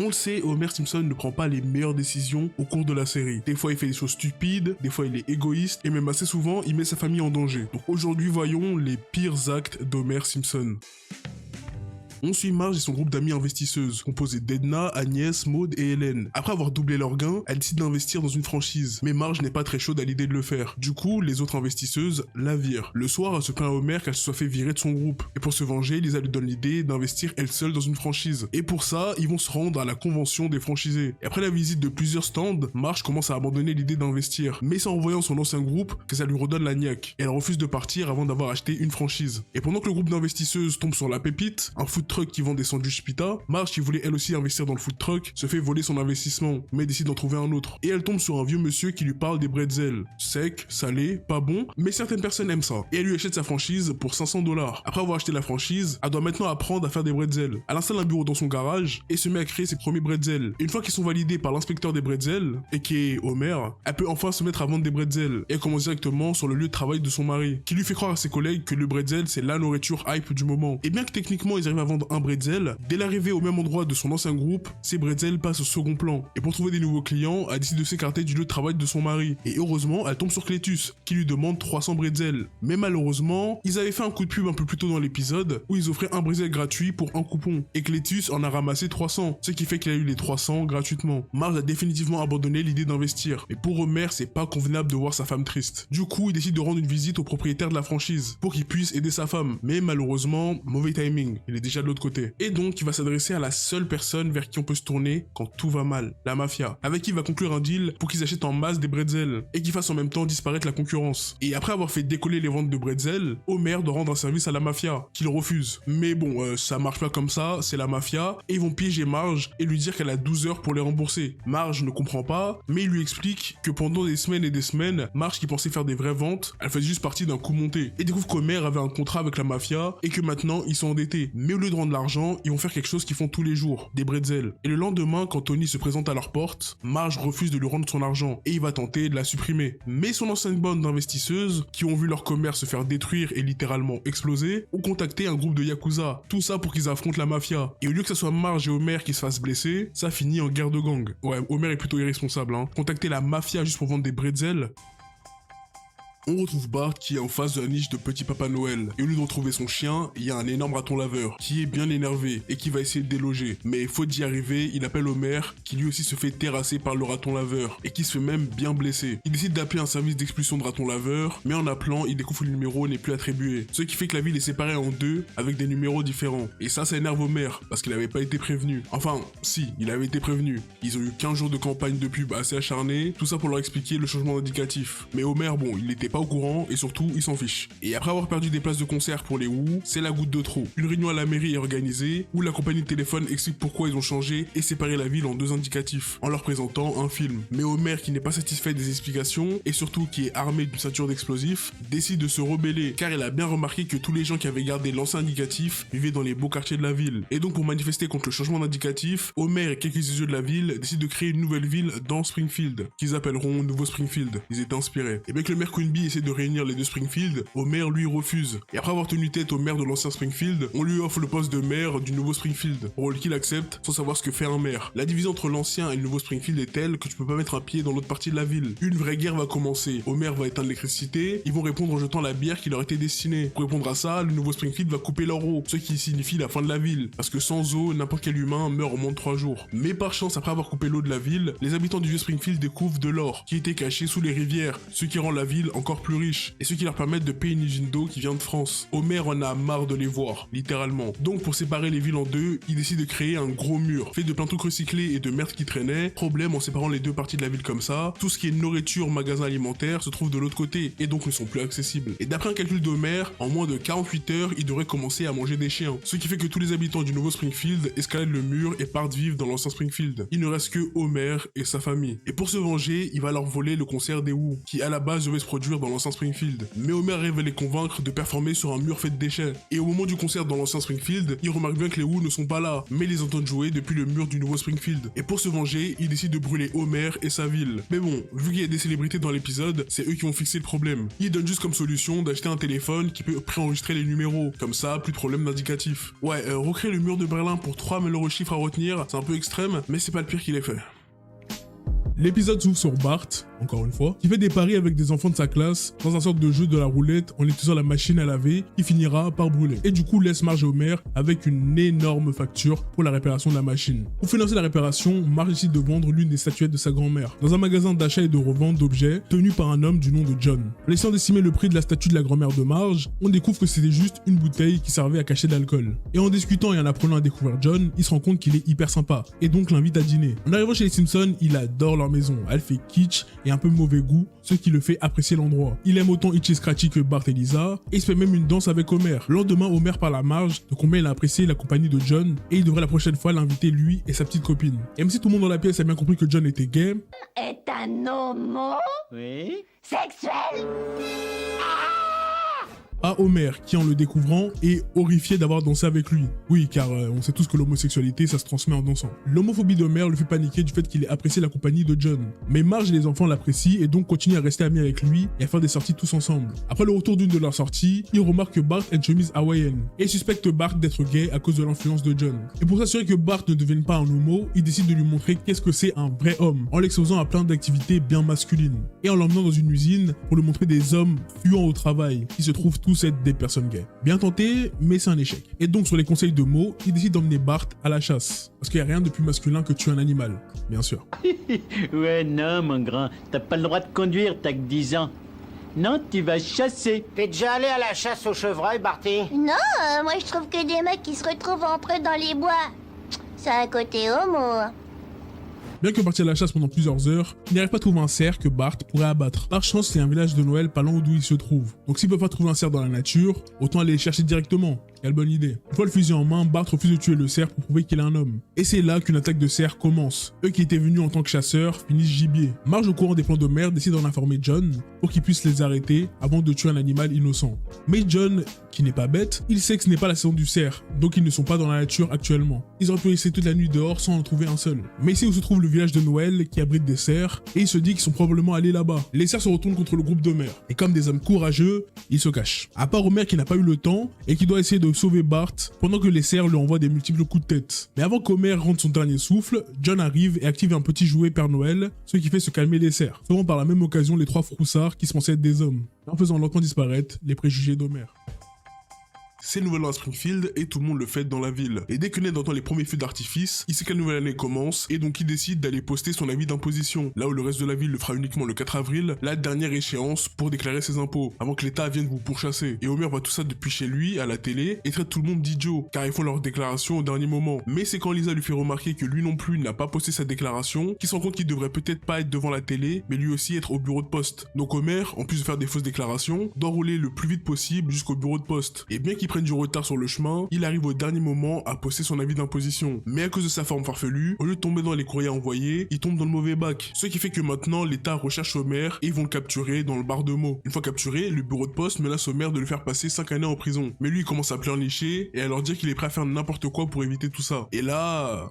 le sait, Homer Simpson ne prend pas les meilleures décisions au cours de la série. Des fois il fait des choses stupides, des fois il est égoïste, et même assez souvent il met sa famille en danger. Donc aujourd'hui voyons les pires actes d'Homer Simpson. On suit Marge et son groupe d'amis investisseuses, composé d'Edna, Agnès, Maud et Hélène. Après avoir doublé leurs gains, elles décident d'investir dans une franchise, mais Marge n'est pas très chaude à l'idée de le faire. Du coup, les autres investisseuses la virent. Le soir, elle se plaint à Homer qu'elle se soit fait virer de son groupe. Et pour se venger, Lisa lui donne l'idée d'investir elle seule dans une franchise. Et pour ça, ils vont se rendre à la convention des franchisés. Et après la visite de plusieurs stands, Marge commence à abandonner l'idée d'investir, mais c'est en voyant son ancien groupe que ça lui redonne la niaque. Elle refuse de partir avant d'avoir acheté une franchise. Et pendant que le groupe d'investisseuses tombe sur la pépite, un food truck qui vend des sandwichs pita, Marge qui voulait elle aussi investir dans le food truck se fait voler son investissement, mais décide d'en trouver un autre. Et elle tombe sur un vieux monsieur qui lui parle des bretzels. Sec, salé, pas bon, mais certaines personnes aiment ça. Et elle lui achète sa franchise pour 500 $. Après avoir acheté la franchise, elle doit maintenant apprendre à faire des bretzels. Elle installe un bureau dans son garage et se met à créer ses premiers bretzels. Une fois qu'ils sont validés par l'inspecteur des bretzels, et qui est Homer, elle peut enfin se mettre à vendre des bretzels. Et elle commence directement sur le lieu de travail de son mari, qui lui fait croire à ses collègues que le bretzel c'est la nourriture hype du moment. Et bien que techniquement ils arrivent à vendre un bretzel, dès l'arrivée au même endroit de son ancien groupe, ces bretzels passent au second plan. Et pour trouver des nouveaux clients, elle décide de s'écarter du lieu de travail de son mari. Et heureusement, elle tombe sur Cletus, qui lui demande 300 bretzels. Mais malheureusement, ils avaient fait un coup de pub un peu plus tôt dans l'épisode, où ils offraient un bretzel gratuit pour un coupon. Et Cletus en a ramassé 300, ce qui fait qu'il a eu les 300 gratuitement. Marge a définitivement abandonné l'idée d'investir. Et pour Homer, c'est pas convenable de voir sa femme triste. Du coup, il décide de rendre une visite au propriétaire de la franchise, pour qu'il puisse aider sa femme. Mais malheureusement, mauvais timing, il est déjà de l'autre côté. Et donc, il va s'adresser à la seule personne vers qui on peut se tourner quand tout va mal, la mafia, avec qui il va conclure un deal pour qu'ils achètent en masse des bretzels et qu'ils fassent en même temps disparaître la concurrence. Et après avoir fait décoller les ventes de bretzels, Homer doit rendre un service à la mafia, qu'il refuse. Mais bon, ça marche pas comme ça, c'est la mafia, et ils vont piéger Marge et lui dire qu'elle a 12 heures pour les rembourser. Marge ne comprend pas, mais il lui explique que pendant des semaines et des semaines, Marge qui pensait faire des vraies ventes, elle faisait juste partie d'un coup monté. Et découvre qu'Homer avait un contrat avec la mafia et que maintenant ils sont endettés. Mais au lieu de rendre l'argent, ils vont faire quelque chose qu'ils font tous les jours, des bretzels. Et le lendemain, quand Tony se présente à leur porte, Marge refuse de lui rendre son argent et il va tenter de la supprimer. Mais son ancienne bande d'investisseuses, qui ont vu leur commerce se faire détruire et littéralement exploser, ont contacté un groupe de Yakuza. Tout ça pour qu'ils affrontent la mafia. Et au lieu que ce soit Marge et Homer qui se fassent blesser, ça finit en guerre de gang. Ouais, Homer est plutôt irresponsable, hein. Contacter la mafia juste pour vendre des bretzels. On retrouve Bart qui est en face de la niche de Petit Papa Noël. Et au lieu de retrouver son chien, il y a un énorme raton laveur qui est bien énervé et qui va essayer de déloger. Mais faute d'y arriver, il appelle Homer qui lui aussi se fait terrasser par le raton laveur et qui se fait même bien blessé. Il décide d'appeler un service d'expulsion de raton laveur, mais en appelant, il découvre que le numéro n'est plus attribué. Ce qui fait que la ville est séparée en deux avec des numéros différents. Et ça énerve Homer parce qu'il n'avait pas été prévenu. Enfin, si, il avait été prévenu. Ils ont eu 15 jours de campagne de pub assez acharnée, tout ça pour leur expliquer le changement d'indicatif. Mais Homer, bon, il n'était pas au courant et surtout il s'en fiche. Et après avoir perdu des places de concert pour les Who, c'est la goutte de trop. Une réunion à la mairie est organisée où la compagnie de téléphone explique pourquoi ils ont changé et séparé la ville en deux indicatifs en leur présentant un film. Mais Homer, qui n'est pas satisfait des explications et surtout qui est armé d'une ceinture d'explosifs, décide de se rebeller car il a bien remarqué que tous les gens qui avaient gardé l'ancien indicatif vivaient dans les beaux quartiers de la ville. Et donc pour manifester contre le changement d'indicatif, Homer et quelques yeux de la ville décident de créer une nouvelle ville dans Springfield qu'ils appelleront Nouveau Springfield. Ils étaient inspirés. Et bien que le maire Quimby essaie de réunir les deux Springfield, Homer lui refuse. Et après avoir tenu tête au maire de l'ancien Springfield, on lui offre le poste de maire du nouveau Springfield, rôle qu'il accepte sans savoir ce que fait un maire. La division entre l'ancien et le nouveau Springfield est telle que tu peux pas mettre un pied dans l'autre partie de la ville. Une vraie guerre va commencer. Homer va éteindre l'électricité, ils vont répondre en jetant la bière qui leur était destinée. Pour répondre à ça, le nouveau Springfield va couper leur eau, ce qui signifie la fin de la ville, parce que sans eau, n'importe quel humain meurt en moins de 3 jours. Mais par chance, après avoir coupé l'eau de la ville, les habitants du vieux Springfield découvrent de l'or, qui était caché sous les rivières, ce qui rend la ville encore plus riche, et ce qui leur permet de payer une usine d'eau qui vient de France. Homer en a marre de les voir, littéralement. Donc pour séparer les villes en deux, il décide de créer un gros mur, fait de plein de trucs recyclés et de merde qui traînait. Problème, en séparant les deux parties de la ville comme ça, tout ce qui est nourriture, magasin alimentaire se trouve de l'autre côté, et donc ne sont plus accessibles. Et d'après un calcul d'Homer, en moins de 48 heures, il devrait commencer à manger des chiens. Ce qui fait que tous les habitants du nouveau Springfield escaladent le mur et partent vivre dans l'ancien Springfield. Il ne reste que Homer et sa famille. Et pour se venger, il va leur voler le concert des Who, qui à la base devait se produire revenir dans l'ancien Springfield. Mais Homer arrive à les convaincre de performer sur un mur fait de déchets. Et au moment du concert dans l'ancien Springfield, il remarque bien que les Who ne sont pas là, mais les entendent jouer depuis le mur du nouveau Springfield. Et pour se venger, il décide de brûler Homer et sa ville. Mais bon, vu qu'il y a des célébrités dans l'épisode, c'est eux qui vont fixer le problème. Ils donnent juste comme solution d'acheter un téléphone qui peut préenregistrer les numéros. Comme ça, plus de problème d'indicatif. Ouais, recréer le mur de Berlin pour 3 malheureux chiffres à retenir, c'est un peu extrême, mais c'est pas le pire qu'il ait fait. L'épisode s'ouvre sur Bart, encore une fois, qui fait des paris avec des enfants de sa classe dans un sorte de jeu de la roulette en utilisant la machine à laver qui finira par brûler. Et du coup laisse Marge et Homer avec une énorme facture pour la réparation de la machine. Pour financer la réparation, Marge décide de vendre l'une des statuettes de sa grand-mère dans un magasin d'achat et de revente d'objets tenu par un homme du nom de John. En essayant d'estimer le prix de la statue de la grand-mère de Marge, on découvre que c'était juste une bouteille qui servait à cacher de l'alcool. Et en discutant et en apprenant à découvrir John, il se rend compte qu'il est hyper sympa et donc l'invite à dîner. En arrivant chez les Simpsons, il adore leur maison. Elle fait kitsch et un peu mauvais goût, ce qui le fait apprécier l'endroit. Il aime autant Itchy Scratchy que Bart et Lisa, et il se fait même une danse avec Homer. Le lendemain, Homer parle à Marge de combien il a apprécié la compagnie de John, et il devrait la prochaine fois l'inviter lui et sa petite copine. Et même si tout le monde dans la pièce a bien compris que John était gay, est un homo sexuel. à Homer, qui en le découvrant est horrifié d'avoir dansé avec lui. Oui, car on sait tous que l'homosexualité ça se transmet en dansant. L'homophobie d'Homer le fait paniquer du fait qu'il ait apprécié la compagnie de John. Mais Marge et les enfants l'apprécient et donc continuent à rester amis avec lui et à faire des sorties tous ensemble. Après le retour d'une de leurs sorties, ils remarquent que Bart a une chemise hawaïenne et suspectent Bart d'être gay à cause de l'influence de John. Et pour s'assurer que Bart ne devienne pas un homo, ils décident de lui montrer qu'est-ce que c'est un vrai homme, en l'exposant à plein d'activités bien masculines. Et en l'emmenant dans une usine pour lui montrer des hommes fuyant au travail, qui se trouvent tous être des personnes gays. Bien tenté, mais c'est un échec. Et donc sur les conseils de Moe, il décide d'emmener Bart à la chasse. Parce qu'il n'y a rien de plus masculin que tuer un animal, bien sûr. Ouais, non, mon grand, t'as pas le droit de conduire, t'as que 10 ans. Non, tu vas chasser. T'es déjà allé à la chasse aux chevreuils, Barty? Non, moi je trouve que des mecs qui se retrouvent entre eux dans les bois, c'est un côté homo. Bien que parti à la chasse pendant plusieurs heures, il n'arrive pas à trouver un cerf que Bart pourrait abattre. Par chance, c'est un village de Noël pas loin d'où il se trouve. Donc s'il peut pas trouver un cerf dans la nature, autant aller les chercher directement. Quelle bonne idée. Une fois le fusil en main, Bart refuse de tuer le cerf pour prouver qu'il est un homme. Et c'est là qu'une attaque de cerf commence. Eux qui étaient venus en tant que chasseurs finissent gibier. Marge, au courant des plans d'Homer, décide d'en informer John pour qu'il puisse les arrêter avant de tuer un animal innocent. Mais John, qui n'est pas bête, il sait que ce n'est pas la saison du cerf, donc ils ne sont pas dans la nature actuellement. Ils auraient pu rester toute la nuit dehors sans en trouver un seul. Mais c'est où se trouve le village de Noël qui abrite des cerfs et il se dit qu'ils sont probablement allés là-bas. Les cerfs se retournent contre le groupe d'Homer et comme des hommes courageux, ils se cachent. À part Homer qui n'a pas eu le temps et qui doit essayer de sauver Bart pendant que les cerfs lui envoient des multiples coups de tête. Mais avant qu'Homer rentre son dernier souffle, John arrive et active un petit jouet Père Noël, ce qui fait se calmer les cerfs, faisant par la même occasion les trois froussards qui se pensaient être des hommes, en faisant lentement disparaître les préjugés d'Homer. C'est le nouvel an à Springfield et tout le monde le fête dans la ville. Et dès que Ned entend les premiers feux d'artifice, il sait que la nouvelle année commence et donc il décide d'aller poster son avis d'imposition. Là où le reste de la ville le fera uniquement le 4 avril, la dernière échéance pour déclarer ses impôts, avant que l'État vienne vous pourchasser. Et Homer voit tout ça depuis chez lui, à la télé, et traite tout le monde d'idiot, car ils font leur déclaration au dernier moment. Mais c'est quand Lisa lui fait remarquer que lui non plus n'a pas posté sa déclaration, qu'il se rend compte qu'il devrait peut-être pas être devant la télé, mais lui aussi être au bureau de poste. Donc Homer, en plus de faire des fausses déclarations, doit rouler le plus vite possible jusqu'au bureau de poste. Et bien qu'il prenne du retard sur le chemin, il arrive au dernier moment à poster son avis d'imposition. Mais à cause de sa forme farfelue, au lieu de tomber dans les courriers envoyés, il tombe dans le mauvais bac. Ce qui fait que maintenant, l'État recherche Homer et ils vont le capturer dans le bar de mots. Une fois capturé, le bureau de poste menace Homer de le faire passer 5 années en prison. Mais lui, il commence à pleurnicher et à leur dire qu'il est prêt à faire n'importe quoi pour éviter tout ça. Et là...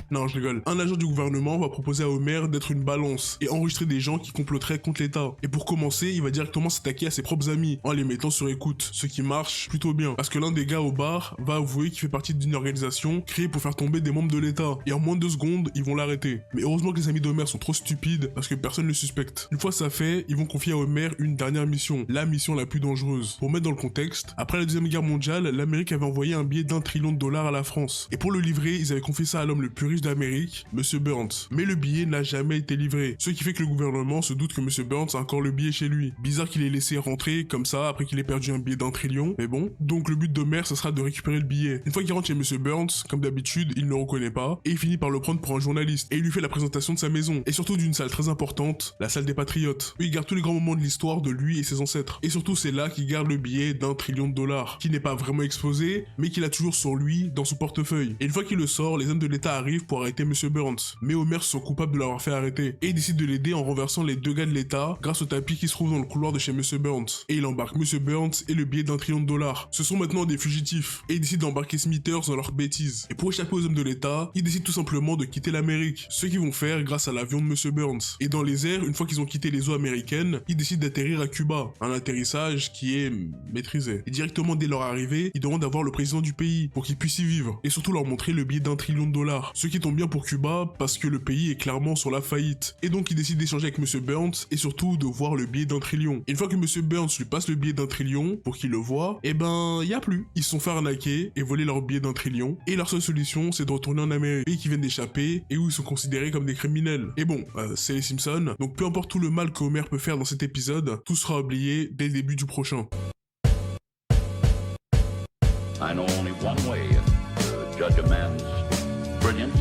Non, je rigole. Un agent du gouvernement va proposer à Homer d'être une balance et enregistrer des gens qui comploteraient contre l'État. Et pour commencer, il va directement s'attaquer à ses propres amis en les mettant sur écoute, ce qui marche plutôt bien. Parce que l'un des gars au bar va avouer qu'il fait partie d'une organisation créée pour faire tomber des membres de l'État. Et en moins de 2 secondes, ils vont l'arrêter. Mais heureusement que les amis d'Homer sont trop stupides parce que personne ne le suspecte. Une fois ça fait, ils vont confier à Homer une dernière mission, la mission la plus dangereuse. Pour mettre dans le contexte, après la Deuxième Guerre mondiale, l'Amérique avait envoyé un billet d'1 trillion de dollars à la France. Et pour le livrer, ils avaient confié ça à l'homme le plus riche d'Amérique, Monsieur Burns. Mais le billet n'a jamais été livré, ce qui fait que le gouvernement se doute que Monsieur Burns a encore le billet chez lui. Bizarre qu'il ait laissé rentrer comme ça après qu'il ait perdu un billet d'1 trillion, mais bon, Donc le but d'Homer, ce sera de récupérer le billet. Une fois qu'il rentre chez Monsieur Burns, comme d'habitude, il ne le reconnaît pas, et il finit par le prendre pour un journaliste, et il lui fait la présentation de sa maison, et surtout d'une salle très importante, la salle des Patriotes. Où il garde tous les grands moments de l'histoire de lui et ses ancêtres. Et surtout c'est là qu'il garde le billet d'1 trillion de dollars, qui n'est pas vraiment exposé, mais qu'il a toujours sur lui, dans son portefeuille. Et une fois qu'il le sort, les hommes de l'État arrivent pour arrêter Monsieur Burns. Mais Homer se sent coupable de l'avoir fait arrêter, et il décide de l'aider en renversant les 2 gars de l'État, grâce au tapis qui se trouve dans le couloir de chez Monsieur Burns. Et il embarque Monsieur Burns et le billet d'1 trillion de dollars. Ce sont maintenant des fugitifs, et ils décident d'embarquer Smithers dans leur bêtise. Et pour échapper aux hommes de l'État, ils décident tout simplement de quitter l'Amérique, ce qu'ils vont faire grâce à l'avion de Monsieur Burns. Et dans les airs, une fois qu'ils ont quitté les eaux américaines, ils décident d'atterrir à Cuba, un atterrissage qui est maîtrisé. Et directement dès leur arrivée, ils demandent d'avoir le président du pays pour qu'il puisse y vivre, et surtout leur montrer le billet d'1 trillion de dollars. Ce qui tombe bien pour Cuba parce que le pays est clairement sur la faillite. Et donc ils décident d'échanger avec Monsieur Burns et surtout de voir le billet d'1 trillion. Et une fois que Monsieur Burns lui passe le billet d'1 trillion pour qu'il le voit, et ben y a plus. Ils se sont fait arnaquer et voler leur billet d'1 trillion, et leur seule solution c'est de retourner en Amérique, pays qui viennent d'échapper et où ils sont considérés comme des criminels. Et bon, c'est les Simpsons, donc peu importe tout le mal que Homer peut faire dans cet épisode, tout sera oublié dès le début du prochain. I know only one way to judge a man's brilliance,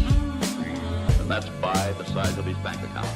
and that's by the size of his bank account.